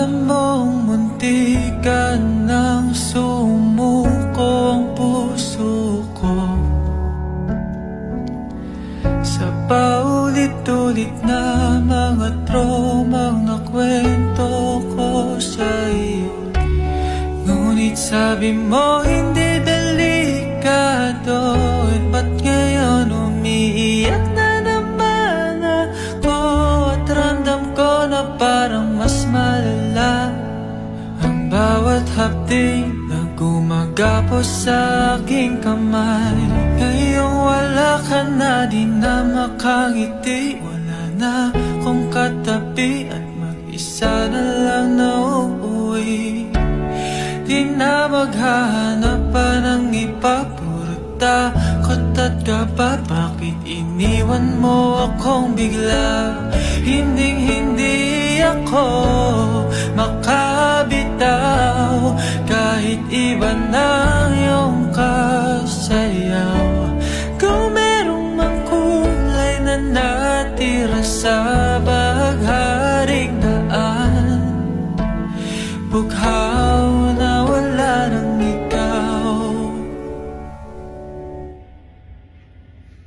Alam mong muntikan nang sumuko ang puso ko sa paulit-ulit na mga tromang nakwento ko sa iyo. Ngunit sabi mo hindi delikado, at ba't ngayon umiiyak na naman ako? At ramdam ko na parang mas malala ang bawat hapdi na gumagapos sa aking kamay. Ngayong wala ka na, di na makangiti, wala na kong katabi, at mag-isa na lang na uuwi. Di na maghahanap pa ng iba, puro takot at kaba. Bakit iniwan mo akong bigla? Hinding-hindi ako makabitaw kahit iba na iyong kasayaw. Kung merong mang kulay na natira sa